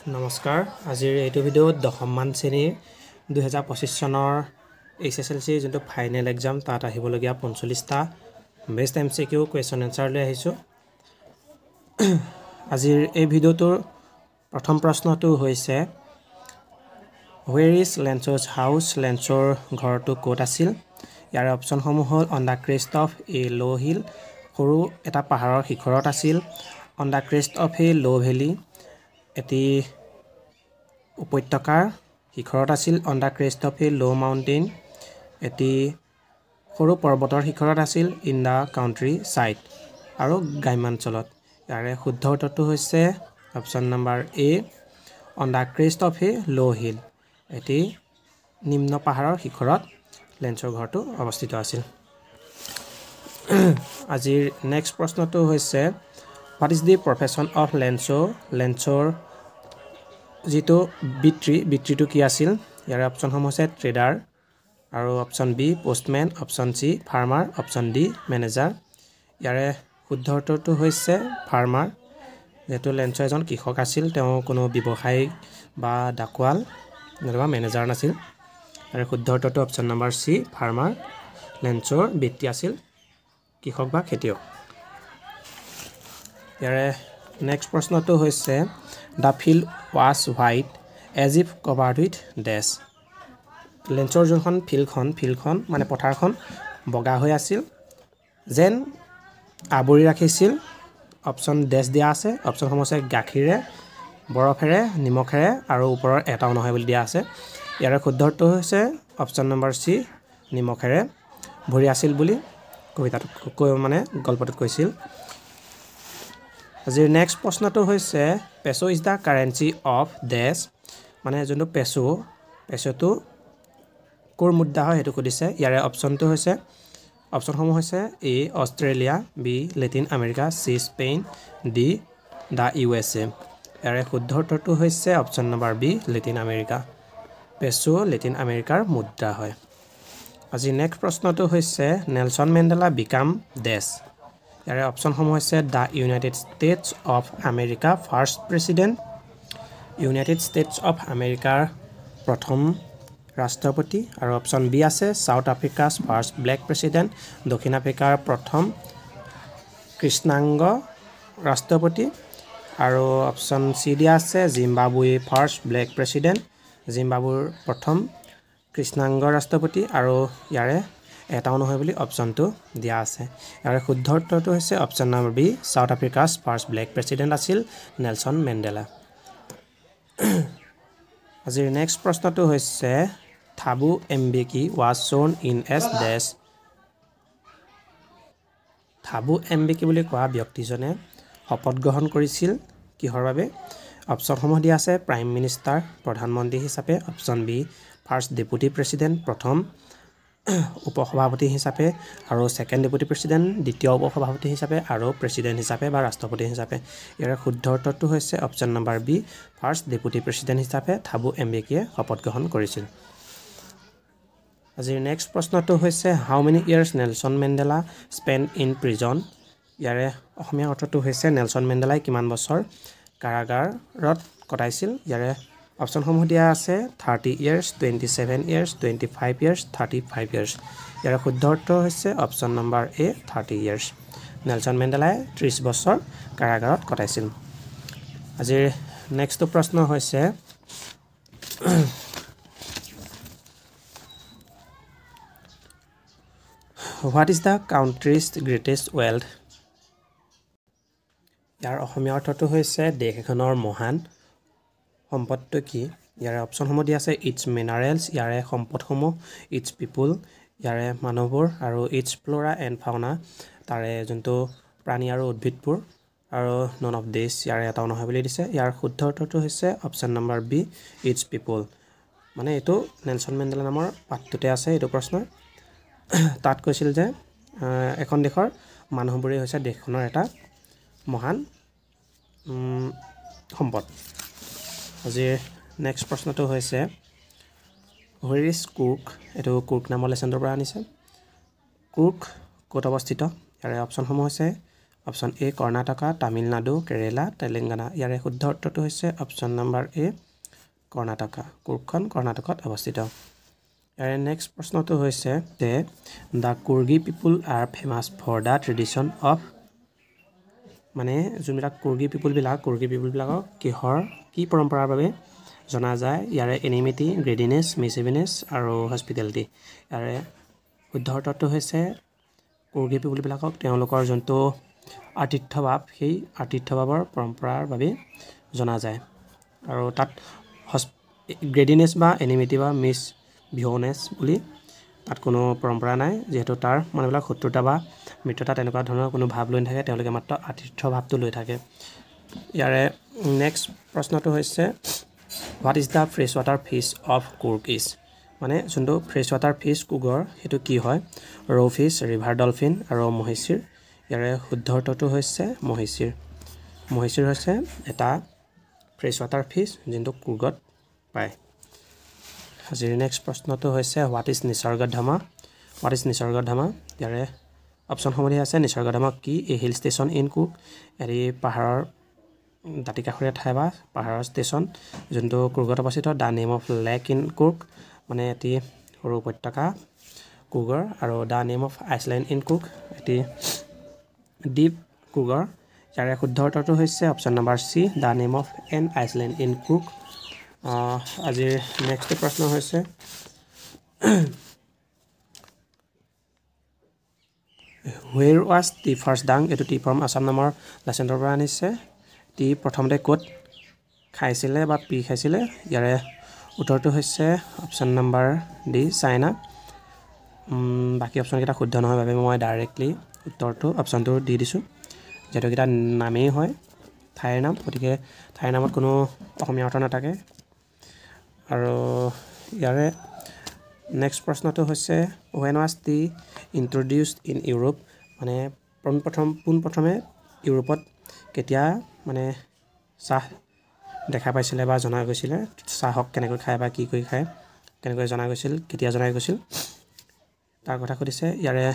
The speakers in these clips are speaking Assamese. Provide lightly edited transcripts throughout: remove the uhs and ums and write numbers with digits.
নমস্কাৰ আজিৰ এইটো ভিডিঅ'ত দশমমান শ্ৰেণীৰ 2025 চনৰ HSLC যোনটো ফাইনেল এক্সাম তাত আহিবলগীয়া 45টা বেষ্ট MCQ কুৱেশ্যন এনসাৰ লৈ আহিছো আজিৰ এই ভিডিঅ'টোৰ প্ৰথম প্ৰশ্নটো হৈছে Where is Lance's house Lanceৰ ঘৰটো ক'ত আছিল ইয়াৰ অপচনসমূহ হ'ল on the crest of a low hill সৰু এটা পাহাৰৰ শিখৰত আছিল on the crest of a low valley এটি উপত্যকাৰ শিখৰত আছিল on the crest of a low mountain এটি সৰু পৰ্বতৰ শিখৰত আছিল in the country side আৰু গ্ৰামাঞ্চলত ইয়াৰে শুদ্ধ উত্তৰটো হৈছে option number A on the crest of a low hill এটি নিম্ন পাহাৰৰ শিখৰত লেন্সৰ ঘৰটো অৱস্থিত আছিল আজিৰ নেক্সট প্ৰশ্নটো হৈছে What is the profession of Lanceৰ যিটো বিট্ৰিটো কি আছিল ইয়াৰ অপচনসমূহ হৈছে ট্ৰেডাৰ আৰু option B postman option C farmer option D manager ইয়াৰে শুদ্ধ উত্তৰটো হৈছে ফাৰ্মাৰ যেটো লেন্সৰ এজন কৃষক আছিল তেওঁ কোনো ব্যৱসায়িক বা ডাকৱাল নতুবা মেনেজাৰ নাছিল আৰু শুদ্ধ উত্তৰটো অপচন নম্বৰ সি ফাৰ্মাৰ লেন্সৰ বিট্ৰি আছিল কৃষক বা খেতিয়ক ইয়াৰে নেক্সট প্ৰশ্নটো হৈছে The field was white as if covered with dash লেন্সৰ যোনখন ফিল্ডখন মানে পথাৰখন বগা হৈ আছিল যেন আবৰি ৰাখিছিল অপচন ডেশ দিয়া আছে অপচনসমূহ আছে গাখীৰে বৰফেৰে নিমখেৰে আৰু ওপৰৰ এটাও নহয় বুলি দিয়া আছে ইয়াৰ শুদ্ধ উত্তৰ হৈছে অপচন নম্বৰ সি নিমখেৰে ভৰি আছিল বুলি কবিতাটোত মানে গল্পটোত কৈছিল আজিৰ নেক্সট প্ৰশ্নটো হৈছে পেছো ইজ দা কাৰেন্সি অফ ডেশ মানে যোনটো পেছোটো কোৰ মুদ্ৰা হয় হেতু কৈছে ইয়াৰে অপচনটো হৈছে অপচনসমূহ হৈছে A Australia B Latin America C Spain D the USA ইয়াৰে শুদ্ধ উত্তৰটো হৈছে option number B Latin America peso Latin আমেৰিকাৰ মুদ্ৰা হয় আজি নেক্সট প্ৰশ্নটো হৈছে নেলসন মেণ্ডেলা বিকাম ডেশ ইয়াৰে অপচনসমূহ হৈছে the United States of America first president United States of আমেৰিকাৰ প্ৰথম ৰাষ্ট্ৰপতি আৰু অপচন বি আছে South Africa's first black president দক্ষিণ আফ্ৰিকাৰ প্ৰথম কৃষ্ণাংগ ৰাষ্ট্ৰপতি আৰু অপচন সি দিয়া আছে জিম্বাবুৱে ফাৰ্ষ্ট ব্লেক প্ৰেসিডেন্ট জিম্বাবুৰ প্ৰথম কৃষ্ণাংগ ৰাষ্ট্ৰপতি আৰু ইয়াৰে এটাও নহয় বুলি অপচনটো দিয়া আছে ইয়াৰ শুদ্ধ উত্তৰটো হৈছে option number B South Africa's first black president আছিল নেলসন মেণ্ডেলা আজিৰ নেক্সট প্ৰশ্নটো হৈছে থাবু এমবেকি was shown in as dash থাবু এমবেকি বুলি কোৱা ব্যক্তিজনে শপত গ্ৰহণ কৰিছিল কিহৰ বাবে অপচনসমূহ দিয়া আছে প্ৰাইম মিনিষ্টাৰ প্ৰধানমন্ত্ৰী হিচাপে option B first deputy president প্ৰথম উপসভাপতি হিচাপে আৰু সেকেন্ড ডেপুটি প্ৰেসিডেন্ট দ্বিতীয় উপসভাপতি হিচাপে আৰু প্ৰেসিডেন্ট হিচাপে বা ৰাষ্ট্ৰপতি হিচাপে ইয়াৰ শুদ্ধ উত্তৰটো হৈছে option number B first deputy president হিচাপে থাবু এমবেকিয়ে শপত গ্ৰহণ কৰিছিল আজিৰ নেক্সট প্ৰশ্নটো হৈছে how many years Nelson Mandela spend in prison ইয়াৰে অসমীয়া অৰ্থটো হৈছে নেলসন মেণ্ডেলাই কিমান বছৰ কাৰাগাৰত কটাইছিল ইয়াৰে অপচনসমূহ দিয়া আছে 30 ইয়াৰ্ছ 27 ইয়াৰ্ছ 25 ইয়াৰ্ছ 35 ইয়াৰ্ছ ইয়াৰ শুদ্ধ উত্তৰ হৈছে অপচন নম্বৰ এ 30 ইয়াৰ্ছ নেলসন মেণ্ডেলাই 30 বছৰ কাৰাগাৰত কটাইছিল আজিৰ নেক্সট প্ৰশ্ন হৈছে What is the country's greatest wealth ইয়াৰ অসমীয়া অৰ্থটো হৈছে দেশ এখনৰ মহান সম্পদটো কি ইয়াৰে অপচনসমূহ দিয়া আছে ইটস মিনাৰেলছ ইয়াৰে সম্পদসমূহ ইটস পিপল ইয়াৰে মানুহবোৰ আৰু ইটস ফ্লোৰা এণ্ড ফাউনা তাৰে যোনটো প্ৰাণী আৰু উদ্ভিদবোৰ আৰু নন অফ দিছ ইয়াৰে এটাও নহয় বুলি দিছে ইয়াৰ শুদ্ধ উত্তৰটো হৈছে option number B it's people মানে এইটো নেলসন মেণ্ডেলা নামৰ পাঠটোতে আছে এইটো প্ৰশ্ন তাত কৈছিল যে এখন দেশৰ মানুহবোৰে হৈছে দেশখনৰ এটা মহান সম্পদ আজিৰ নেক্সট প্ৰশ্নটো হৈছে Where is Cook এটো কুক নামৰ লেচনটোৰ পৰা আনিছে কুক ক'ত অৱস্থিত ইয়াৰে অপচনসমূহ হৈছে অপশ্যন এ কৰ্ণাটকা তামিলনাডু কেৰেলা তেলেংগানা ইয়াৰে শুদ্ধ উত্তৰটো হৈছে অপশ্যন নম্বৰ এ কৰ্ণাটকা কুৰ্গখন কৰ্ণাটকত অৱস্থিত ইয়াৰে নেক্সট প্ৰশ্নটো হৈছে যে the Coorgi people are famous for the tradition of মানে যোনবিলাক কুৰ্গী পিপুলবিলাকক কিহৰ কি পৰম্পৰাৰ বাবে জনা যায় ইয়াৰে এনিমিটি গ্ৰেডিনেছ মিচিভিনেছ আৰু হস্পিটেলিটি ইয়াৰে শুদ্ধ উত্তৰটো হৈছে কুৰ্গী পিপুলবিলাকক তেওঁলোকৰ যোনটো আতিথ্যভাৱ সেই আতিথ্যভাৱৰ পৰম্পৰাৰ বাবে জনা যায় আৰু তাত গ্ৰেডিনেছ বা এনিমিটি বা মিছ ভিঅ'নেছ বুলি তাত কোনো পৰম্পৰা নাই যিহেতু তাৰ মানুহবিলাক শত্ৰুতা বা মিত্ৰতা তেনেকুৱা ধৰণৰ কোনো ভাৱ লৈ নাথাকে তেওঁলোকে মাত্ৰ আতিথ্য ভাৱটো লৈ থাকে ইয়াৰে নেক্সট প্ৰশ্নটো হৈছে what is the fresh water fish of Coorgis মানে যোনটো ফ্ৰেছ ৱাটাৰ ফিছ কুৰ্গৰ সেইটো কি হয় ৰৌ ফিছ ৰিভাৰ ডলফিন আৰু মহিষীৰ ইয়াৰে শুদ্ধ উত্তৰটো হৈছে মহিষীৰ হৈছে এটা ফ্ৰেছ ৱাটাৰ ফিছ যোনটো কুৰ্গত পায় আজিৰ নেক্সট প্ৰশ্নটো হৈছে হোৱাট ইজ নিসৰ্গধামা ইয়াৰে অপশ্যনসমূহ আছে নিসৰ্গধামা কি a hill station in Coorg এটি পাহাৰৰ দাঁতিকাষৰীয়া ঠাই বা পাহাৰৰ ষ্টেচন যোনটো কুৰ্গত অৱস্থিত the name of lake in Coorg মানে এটি সৰু উপত্যকা কুৰ্গৰ আৰু the name of Iceland in Coorg এটি দ্বীপ কুৰ্গৰ ইয়াৰে শুদ্ধ উত্তৰটো হৈছে option number C the name of N Iceland in Coorg আজিৰ নেক্সট প্ৰশ্ন হৈছে হুৱেৰ ৱাজ টি ফাৰ্ষ্ট ডাং এইটো টি ফ্ৰম আছাম নামৰ লেচেণ্ডৰ পৰা আনিছে টি প্ৰথমতে ক'ত খাইছিলে বা পি খাইছিলে ইয়াৰে উত্তৰটো হৈছে অপশ্যন নম্বৰ ডি চাইনা বাকী অপশ্যনকেইটা শুদ্ধ নহয় বাবে মই ডাইৰেক্টলি উত্তৰটো অপশ্যনটো দি দিছোঁ যিহেতু কেইটা নামেই হয় ঠাইৰ নাম গতিকে ঠাইৰ নামত কোনো অসমীয়া অৰ্থ নাথাকে আৰু ইয়াৰে নেক্সট প্ৰশ্নটো হৈছে when was T introduced in Europe মানে পোনপ্ৰথমে ইউৰোপত কেতিয়া মানে চাহ দেখা পাইছিলে বা জনা গৈছিলে চাহক কেনেকৈ খায় বা কি কৰি খায় কেনেকৈ জনা গৈছিল কেতিয়া জনা গৈছিল তাৰ কথা সুধিছে ইয়াৰে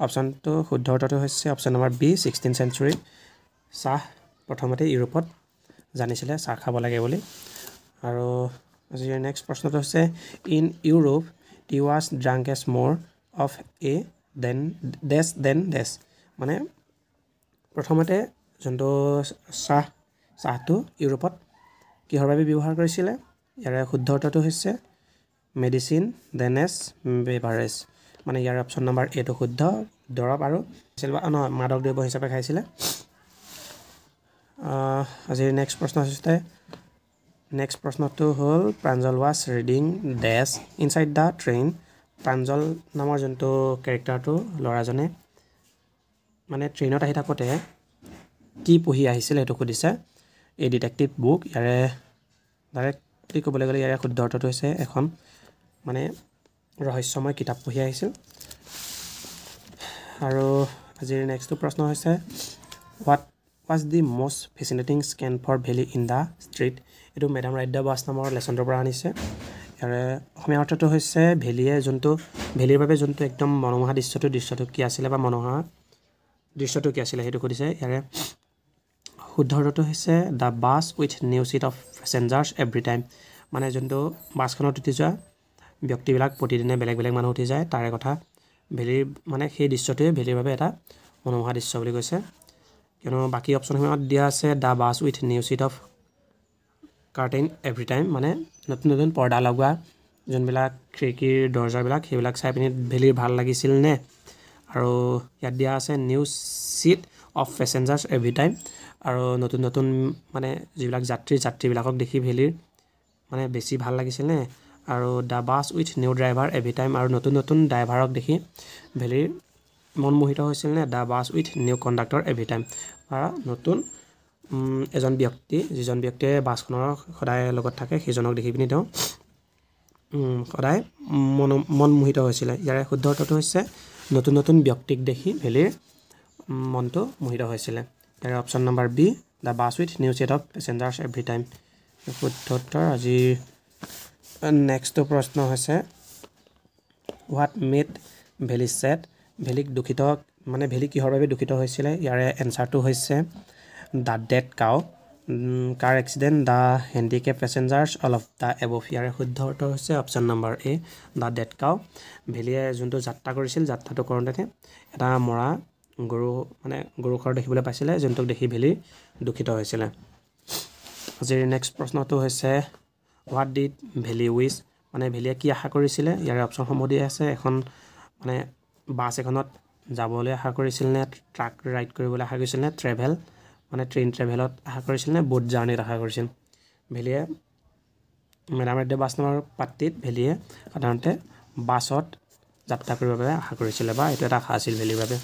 অপশ্যনটো শুদ্ধ উত্তৰটো হৈছে option number B 16th century চাহ প্ৰথমতে ইউৰোপত জানিছিলে চাহ খাব লাগে বুলি আৰু আজিৰ নেক্সট প্ৰশ্নটো হৈছে in Europe tea was drunk as more of a then days মানে প্ৰথমতে যোনটো চাহটো ইউৰোপত কিহৰ বাবে ব্যৱহাৰ কৰিছিলে ইয়াৰে শুদ্ধ উত্তৰটো হৈছে মেডিচিন দেন এজ বেভাৰেজ মানে ইয়াৰ অপশ্যন নম্বৰ এটো শুদ্ধ দৰৱ আৰু মাদক দ্ৰব্য হিচাপে খাইছিলে আজিৰ নেক্সট প্ৰশ্নটো হ'ল Pranjal was reading days inside the train Pranjal নামৰ যোনটো কেৰেক্টাৰটো ল'ৰাজনে মানে ট্ৰেইনত আহি থাকোঁতে কি পঢ়ি আহিছিল সেইটো সুধিছে এই ডিটেক্টিভ বুক ইয়াৰে ডাইৰেক্টলি ক'বলৈ গ'লে ইয়াৰে শুদ্ধ অৰ্থটো হৈছে এখন মানে ৰহস্যময় কিতাপ পঢ়ি আহিছিল আৰু আজিৰ নেক্সটটো প্ৰশ্ন হৈছে what was the most fascinating scene for Valli in the street এইটো মেডাম ৰাইডা বাছ নামৰ লেচনটোৰ পৰা আনিছে ইয়াৰে অসমীয়া অৰ্থটো হৈছে ভেলিৰ বাবে যোনটো একদম মনোমোহা দৃশ্যটো কি আছিলে বা মনোমোহা দৃশ্যটো কি আছিলে সেইটো সুধিছে ইয়াৰে শুদ্ধ অৰ্থটো হৈছে the bus with new set of passengers every time মানে যোনটো বাছখনত উঠি যোৱা ব্যক্তিবিলাক প্ৰতিদিনে বেলেগ বেলেগ মানুহ উঠি যায় তাৰে কথা ভেলিৰ মানে সেই দৃশ্যটোৱে ভেলিৰ বাবে এটা মনোমোহা দৃশ্য বুলি কৈছে কিয়নো বাকী অপশ্যনসমূহত দিয়া আছে the bus with new set of curtain every time মানে নতুন পৰ্দা লগোৱা যোনবিলাক খিৰিকীৰ দৰ্জাবিলাক সেইবিলাক চাই পিনি ভেলিৰ ভাল লাগিছিল নে আৰু ইয়াত দিয়া আছে new set of passengers every time আৰু নতুন মানে যিবিলাক যাত্ৰীবিলাকক দেখি ভেলিৰ মানে বেছি ভাল লাগিছিল নে আৰু the bus with new driver every time আৰু নতুন ড্ৰাইভাৰক দেখি ভেলিৰ মন মোহিত হৈছিল নে the bus with new conductor every time আৰু নতুন এজন ব্যক্তি যিজন ব্যক্তিয়ে বাছখনৰ সদায় লগত থাকে সেইজনক দেখি পিনি তেওঁ সদায় মন মোহিত হৈছিলে ইয়াৰে শুদ্ধ অৰ্থটো হৈছে নতুন ব্যক্তিক দেখি ভেলিৰ মনটো মোহিত হৈছিলে ইয়াৰে option number B the bus with new set of passengers every time শুদ্ধ উত্তৰ আজিৰ নেক্সটটো প্ৰশ্ন হৈছে হোৱাট মেড ভেলি ছেড ভেলিক দুখিত মানে ভেলি কিহৰ বাবে দূষিত হৈছিলে ইয়াৰে এনসাৰটো হৈছে the dead cow car accident the handicap passengers all of the above ইয়াৰে শুদ্ধ উত্তৰ হৈছে option number A the dead cow ভেলিয়ে যোনটো যাত্ৰা কৰিছিল যাত্ৰাটো কৰোঁতে এটা মৰা গৰু মানে গৰুখৰ দেখিবলৈ পাইছিলে যোনটোক দেখি ভেলি দূষিত হৈছিলে আজিৰ নেক্সট প্ৰশ্নটো হৈছে হোৱাট ডিড ভেলি উইচ মানে ভেলিয়ে কি আশা কৰিছিলে ইয়াৰে অপশ্যনসমূহ দিয়া আছে এখন মানে বাছ এখনত যাবলৈ আশা কৰিছিল নে ট্ৰাক ৰাইড কৰিবলৈ আশা কৰিছিল নে ট্ৰেভেল মানে ট্ৰেইন ট্ৰেভেলত আশা কৰিছিল নে বোট জাৰ্ণিত আশা কৰিছিল ভেলিয়ে মেডাম ৰেড্ডি বাছ নামৰ পাত্ৰিত ভেলিয়ে সাধাৰণতে বাছত যাত্ৰা কৰিবৰ বাবে আশা কৰিছিলে বা এইটো এটা আশা আছিল ভেলিৰ বাবে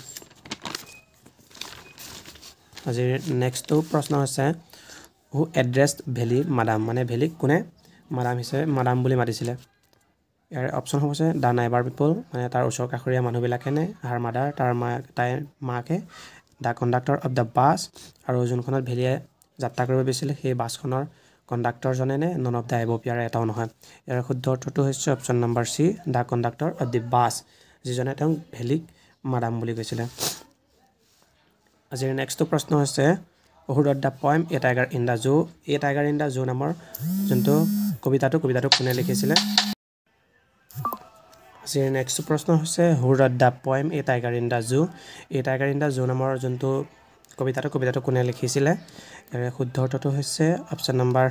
আজিৰ নেক্সটটো প্ৰশ্ন হৈছে হু এড্ৰেছড ভেলি মাডাম মানে ভেলিক কোনে মাডাম হিচাপে মাডাম বুলি মাতিছিলে ইয়াৰ অপশ্যন হৈছে দা নাইবাৰ পিপল মানে তাৰ ওচৰ কাষৰীয়া মানুহবিলাকে নে হাৰ মাদাৰ তাইৰ মাকে দা কণ্ডাক্টৰ অফ দ্য বাছ আৰু যোনখনত ভেলিয়ে যাত্ৰা কৰিব বিচাৰিছিলে সেই বাছখনৰ কণ্ডাক্টৰজনে নে নন অফ দ্য এবভ ইয়াৰে এটাও নহয় ইয়াৰ শুদ্ধ উত্তৰটো হৈছে option number C the conductor of the bus যিজনে তেওঁক ভেলিক মাডাম বুলি কৈছিলে আজিৰ নেক্সটটো প্ৰশ্ন হৈছে who wrote the poem a tiger in the zoo a tiger in the zoo নামৰ যোনটো কবিতাটো কোনে লিখিছিলে আজিৰ নেক্সট প্ৰশ্ন হৈছে who wrote the poem a tiger in the zoo a tiger in the zoo নামৰ যোনটো কবিতাটো কোনে লিখিছিলে ইয়াৰে শুদ্ধ উত্তৰটো হৈছে option number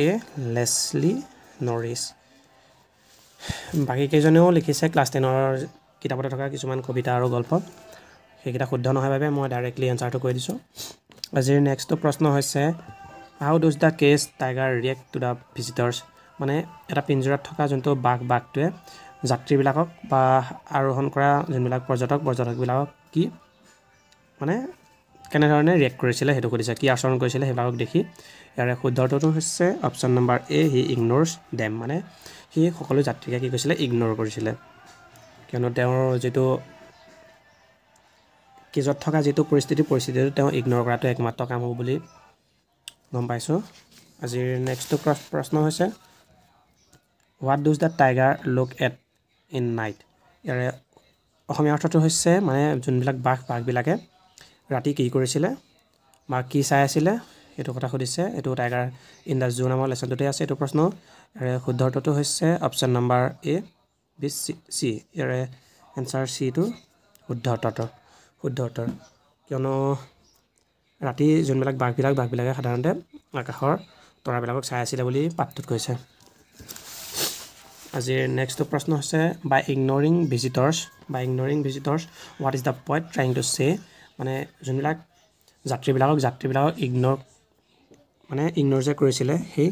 A Leslie Norris বাকী কেইজনেও লিখিছে ক্লাছ 10ৰ কিতাপতে থকা কিছুমান কবিতা আৰু গল্প সেইকেইটা শুদ্ধ নহয় বাবে মই ডাইৰেক্টলি এনচাৰটো কৈ দিছোঁ আজিৰ নেক্সটটো প্ৰশ্ন হৈছে how does the cage tiger react to the visitors মানে এটা পিঞ্জৰাত থকা যোনটো বাঘটোৱে যাত্ৰীবিলাকক বা আৰোহণ কৰা যোনবিলাক পৰ্যটকবিলাকক কি মানে কেনেধৰণে ৰিয়েক্ট কৰিছিলে সেইটো সুধিছে কি আচৰণ কৰিছিলে সেইবিলাকক দেখি ইয়াৰে শুদ্ধ উত্তৰটো হৈছে অপশ্যন নম্বৰ এ হি ইগন'ৰছ দেম মানে সি সকলো যাত্ৰীকে কি কৰিছিলে ইগন'ৰ কৰিছিলে কিয়নো তেওঁৰ যিটো কেজত থকা যিটো পৰিস্থিতিটো তেওঁ ইগন'ৰ কৰাটো একমাত্ৰ কাম হ'ব বুলি গম পাইছোঁ আজিৰ নেক্সটটো প্ৰশ্ন হৈছে what does the tiger look at in night ইয়াৰে অসমীয়া অৰ্থটো হৈছে মানে যোনবিলাক বাঘবিলাকে ৰাতি কি কৰিছিলে বা কি চাই আছিলে সেইটো কথা সুধিছে এইটো টাইগাৰ ইন দ্য জু নামৰ লেচনটোতে আছে এইটো প্ৰশ্ন ইয়াৰে শুদ্ধ উত্তৰটো হৈছে option number A B C ইয়াৰে এনচাৰ চিটো শুদ্ধ উত্তৰ কিয়নো ৰাতি যোনবিলাক বাঘবিলাকে সাধাৰণতে আকাশৰ তৰাবিলাকক চাই আছিলে বুলি পাঠটোত কৈছে আজিৰ নেক্সটটো প্ৰশ্ন হৈছে by ignoring visitors what is the point trying to say মানে যোনবিলাক যাত্ৰীবিলাকক ইগন'ৰ যে কৰিছিলে সেই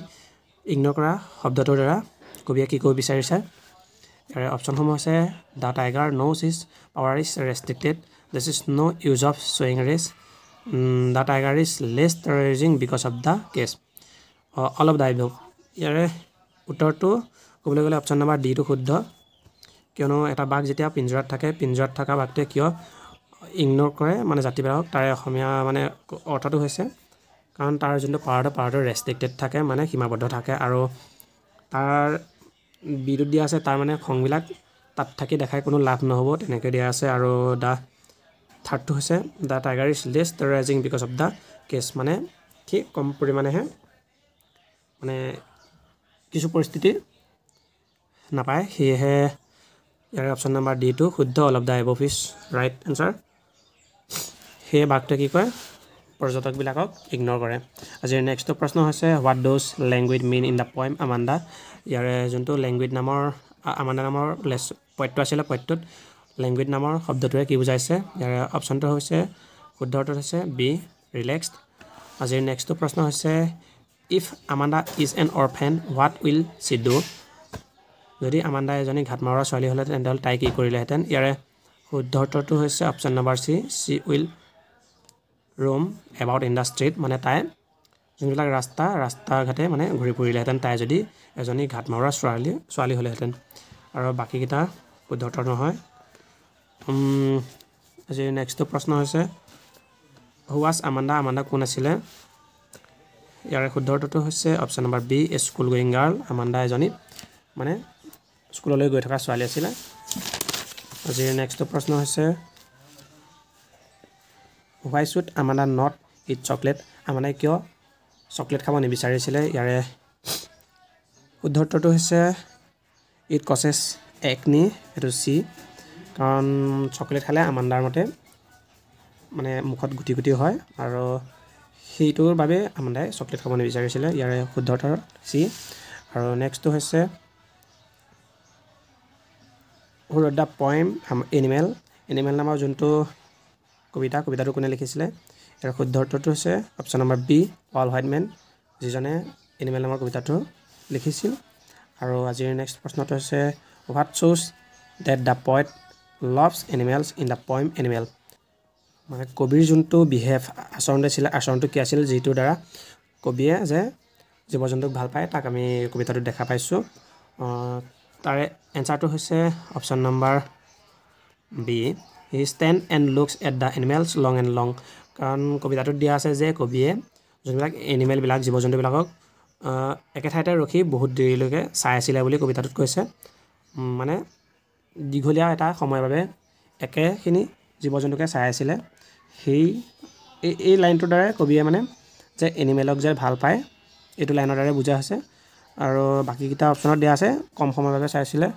ইগন'ৰ কৰা শব্দটোৰ দ্বাৰা কবিয়ে কি ক'ব বিচাৰিছে ইয়াৰে অপশ্যনসমূহ হৈছে the tiger knows his power is restricted this is no' use of শ্বয়িং rage the tiger is less terrorising because of the cage all of the above ইয়াৰে উত্তৰটো ক'বলৈ গ'লে অপশ্যন নম্বৰ ডিটো শুদ্ধ কিয়নো এটা বাঘ যেতিয়া পিঞ্জৰাত থকা বাঘটোৱে কিয় ইগন'ৰ কৰে মানে যাত্ৰীবিলাকক তাৰে অসমীয়া মানে অৰ্থটো হৈছে কাৰণ তাৰ যোনটো পাৱাৰটো ৰেষ্ট্ৰিক্টেড থাকে মানে সীমাবদ্ধ থাকে আৰু তাৰ বিদ্যুৎ দিয়া আছে তাৰ মানে খংবিলাক তাত থাকি দেখাই কোনো লাভ নহ'ব তেনেকৈ দিয়া আছে আৰু দ্য থাৰ্ডটো হৈছে the tiger is less terrorising because of the cage মানে সি কম পৰিমাণেহে মানে কিছু পৰিস্থিতি নাপায় সেয়েহে ইয়াৰে অপশ্যন নম্বৰ ডিটো শুদ্ধ all of the above is right answer সেয়ে বাঘটোৱে কি কয় পৰ্যটকবিলাকক ইগন'ৰ কৰে আজিৰ নেক্সটটো প্ৰশ্ন হৈছে what does language mean in the poem Amanda ইয়াৰে যোনটো লেংগুৱেজ নামৰ আমাণ্ডা নামৰ পইণ্টটো আছিলে পইণ্টটোত লেংগুৱেজ নামৰ শব্দটোৱে কি বুজাইছে ইয়াৰে অপশ্যনটো হৈছে শুদ্ধ উত্তৰ হৈছে বি ৰিলেক্সড আজিৰ নেক্সটটো প্ৰশ্ন হৈছে if Amanda is an orphan what will C do যদি আমাণ্ডা এজনী ঘাটমাৰা ছোৱালী হ'লেহেঁতেন তেনেহ'লে তাই কি কৰিলেহেঁতেন ইয়াৰে শুদ্ধ উত্তৰটো হৈছে option number C will roam about in the street মানে তাই যোনবিলাক ৰাস্তা ঘাটে মানে ঘূৰি ফুৰিলেহেঁতেন তাই যদি এজনী ঘাটমাৰা ছোৱালী হ'লেহেঁতেন আৰু বাকীকেইটা শুদ্ধ উত্তৰ নহয় আজি নেক্সটটো প্ৰশ্ন হৈছে হু ৱাজ আমাণ্ডা কোন আছিলে ইয়াৰে শুদ্ধ উত্তৰটো হৈছে option number B A school going girl Amanda এজনী মানে স্কুললৈ গৈ থকা ছোৱালী আছিলে আজিৰ নেক্সটটো প্ৰশ্ন হৈছে why should Amanda not eat chocolate আমাণ্ডাই কিয় চকলেট খাব নিবিচাৰিছিলে ইয়াৰে শুদ্ধ উত্তৰটো হৈছে ইট কজেছ একনি এইটো চি কাৰণ চকলেট খালে আমাণ্ডাৰ মতে মানে মুখত গুটি গুটি হয় আৰু সেইটোৰ বাবে আমাণ্ডাই চকলেট খাব নিবিচাৰিছিলে ইয়াৰে শুদ্ধ উত্তৰ চি আৰু নেক্সটটো হৈছে who wrote the poem animal নামৰ যোনটো কবিতাটো কোনে লিখিছিলে ইয়াৰ শুদ্ধ উত্তৰটো হৈছে অপশ্যন নম্বৰ বি পল হোৱাইটমেন যিজনে এনিমেল নামৰ কবিতাটো লিখিছিল আৰু আজিৰ নেক্সট প্ৰশ্নটো হৈছে what shows that the poet loves animals in the poem animal মানে কবিৰ যোনটো বিহেভ আচৰণ আছিল আচৰণটো কি আছিল যিটোৰ দ্বাৰা কবিয়ে যে জীৱ জন্তুক ভাল পায় তাক আমি কবিতাটোত দেখা পাইছোঁ তাৰে এনসাৰটো হৈছে option number B he stand and looks at the animals long and long কাৰণ কবিতাটোত দিয়া আছে যে কবিয়ে যোনবিলাক এনিমেলবিলাক জীৱ জন্তুবিলাকক একে ঠাইতে ৰখি বহুত দেৰিলৈকে চাই আছিলে বুলি কবিতাটোত কৈছে মানে দীঘলীয়া এটা সময়ৰ বাবে একেখিনি জীৱ জন্তুকে চাই আছিলে সেই এই লাইনটোৰ দ্বাৰা কবিয়ে মানে যে এনিমেলক যে ভাল পায় এইটো লাইনৰ দ্বাৰা বুজা হৈছে আৰু বাকীকেইটা অপশ্যনত দিয়া আছে কম সময়ৰ বাবে চাইছিলে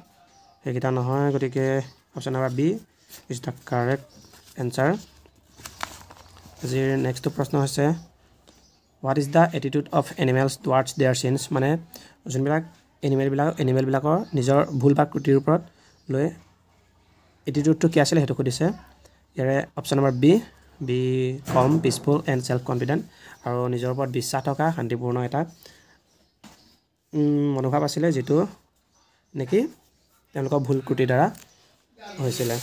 সেইকেইটা নহয় গতিকে option number B is the correct answer আজিৰ নেক্সটটো প্ৰশ্ন হৈছে what is the attitude of animals towards their sins মানে যোনবিলাক এনিমেলবিলাকৰ নিজৰ ভুল বা ত্ৰুটিৰ ওপৰত লৈ এটিটিউডটো কি আছিলে সেইটো সুধিছে ইয়াৰে option number B calm peaceful and self confident আৰু নিজৰ ওপৰত বিশ্বাস থকা শান্তিপূৰ্ণ এটা মনোভাৱ আছিলে যিটো নেকি তেওঁলোকৰ ভুল ত্ৰুটিৰ দ্বাৰা হৈছিলে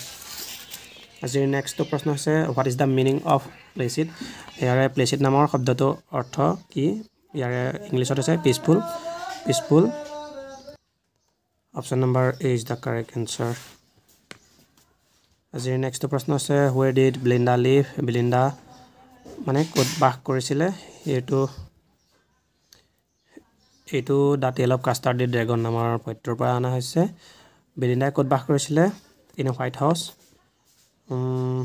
আজিৰ নেক্সটটো প্ৰশ্ন হৈছে what is the meaning of placid ইয়াৰে প্লেচিড নামৰ শব্দটোৰ অৰ্থ কি ইয়াৰে ইংলিছত হৈছে peaceful option number A is the correct answer আজিৰ নেক্সটটো প্ৰশ্ন হৈছে where did Belinda live Belinda মানে ক'ত বাস কৰিছিলে এইটো দ্য টেল অফ কাষ্টাৰ্ড দি ড্ৰেগন নামৰ পদ্যৰ পৰা অনা হৈছে ব্লিণ্ডাই ক'ত বাস কৰিছিলে in white house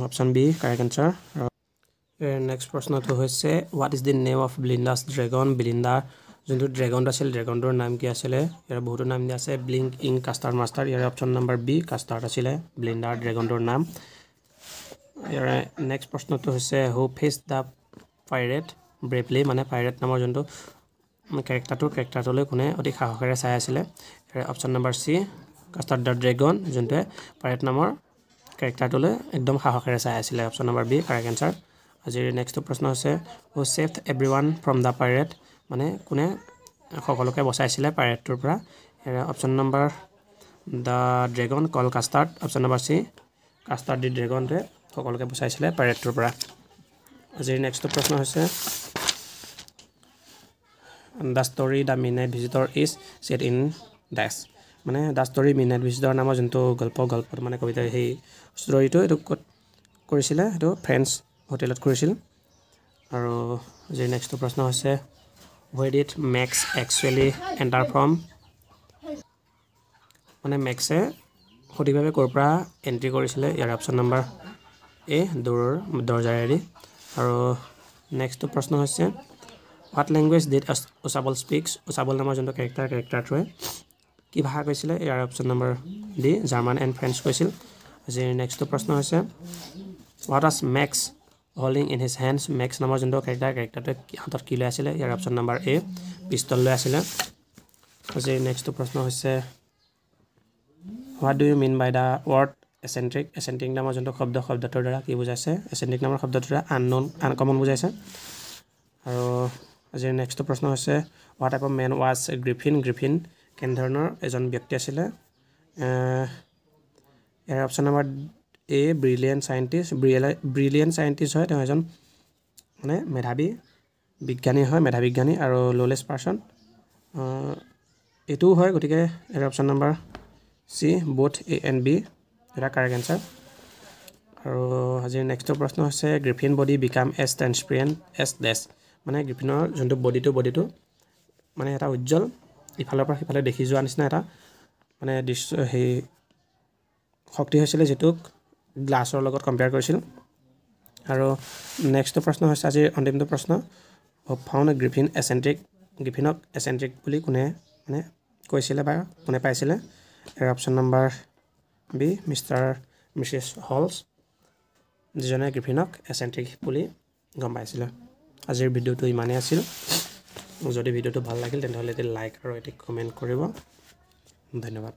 option B correct answer next প্ৰশ্নটো হৈছে what is the name of Belinda's dragon ব্লিণ্ডাৰ যোনটো ড্ৰেগনটো আছিল ড্ৰেগনটোৰ নাম কি আছিলে ইয়াৰ বহুতো নাম দিয়া আছে ব্লিংক ইং কাষ্টাৰ্ড মাষ্টাৰ ইয়াৰ অপশ্যন নম্বৰ বি কাষ্টাৰ্ড আছিলে ব্লিণ্ডাৰ ড্ৰেগনটোৰ নাম ইয়াৰ নেক্সট প্ৰশ্নটো হৈছে হু ফেচ দ্য পাইৰেট ব্ৰেভলি মানে পাইৰেট নামৰ যোনটো কেৰেক্টাৰটোলৈ কোনে অতি সাহসেৰে চাই আছিলে ইয়াৰ option number C Custard the dragon যোনটোৱে পাইৰেট নামৰ কেৰেক্টাৰটোলৈ একদম সাহসেৰে চাই আছিলে option number B correct answer আজিৰ নেক্সটটো প্ৰশ্ন হৈছে who saved everyone from the pirate মানে কোনে সকলোকে বচাইছিলে পাইৰেটটোৰ পৰা ইয়াৰ option number the dragon call Custard option number C Custard the ড্ৰেগনটোৱে সকলোকে বচাইছিলে পাইৰেটটোৰ পৰা আজিৰ নেক্সটটো প্ৰশ্ন হৈছে the story the midnight visitor is set in ডেছ মানে দ্য ষ্টৰী মিডনাইট ভিজিটৰ নামৰ যোনটো গল্পটো মানে কবিতাৰ সেই ষ্টৰীটো এইটো ক'ত কৰিছিলে সেইটো ফ্ৰেঞ্চ হোটেলত কৰিছিল আৰু আজিৰ নেক্সটটো প্ৰশ্ন হৈছে where did Max actually enter from মানে মেক্সে সঠিকভাৱে ক'ৰ পৰা এণ্ট্ৰি কৰিছিলে ইয়াৰ অপশ্যন নম্বৰ এ দৰজাৰেদি আৰু নেক্সটটো প্ৰশ্ন হৈছে what language did Ausable speaks Ausable নামৰ যোনটো কেৰেক্টাৰটোৱে কি ভাষা কৈছিলে ইয়াৰ option number D German and French কৈছিল আজিৰ নেক্সটটো প্ৰশ্ন হৈছে what as Max holding in his hands Max নামৰ যোনটো কেৰেক্টাৰটোৱে হাতত কি লৈ আছিলে ইয়াৰ অপশ্যন নম্বৰ এ পিষ্টল লৈ আছিলে আজিৰ নেক্সটটো প্ৰশ্ন হৈছে what do you mean by the word eccentric নামৰ যোনটো শব্দটোৰ দ্বাৰা কি বুজাইছে এচেণ্ট্ৰিক নামৰ শব্দটোৰ দ্বাৰা আনকমন বুজাইছে আৰু আজিৰ নেক্সটটো প্ৰশ্ন হৈছে what type of man was Griffin কেনেধৰণৰ এজন ব্যক্তি আছিলে ইয়াৰ option number A brilliant scientist হয় তেওঁ এজন মানে মেধাৱী বিজ্ঞানী আৰু ল'লেষ্ট পাৰ্চন এইটোও হয় গতিকে ইয়াৰ option number C both A and B এটা কাৰেক্ট এনচাৰ আৰু আজিৰ নেক্সটটো প্ৰশ্ন হৈছে Griffin body became as transparent as ডেছ মানে গ্ৰিফিনৰ যোনটো বডিটো মানে এটা উজ্জ্বল ইফালৰ পৰা সিফালে দেখি যোৱা নিচিনা এটা মানে দৃশ্য সেই শক্তি হৈছিলে যিটোক গ্লাছৰ লগত কম্পেয়াৰ কৰিছিল আৰু নেক্সট প্ৰশ্ন হৈছে আজিৰ অন্তিমটো প্ৰশ্ন ফাউণ্ড এ গ্ৰিফিন এচেণ্ট্ৰিক গ্ৰিফিনক এচেণ্ট্ৰিক বুলি কোনে মানে কৈছিলে বা কোনে পাইছিলে ইয়াৰ অপশ্যন নম্বৰ বি মিছেছ হলছ যিজনে গ্ৰিফিনক এচেণ্ট্ৰিক বুলি গম পাইছিলে আজিৰ ভিডিঅ'টো ইমানেই আছিল যদি ভিডিঅ'টো ভাল লাগিল তেন্তে হ'লে এটি লাইক আৰু এটি কমেণ্ট কৰিব ধন্যবাদ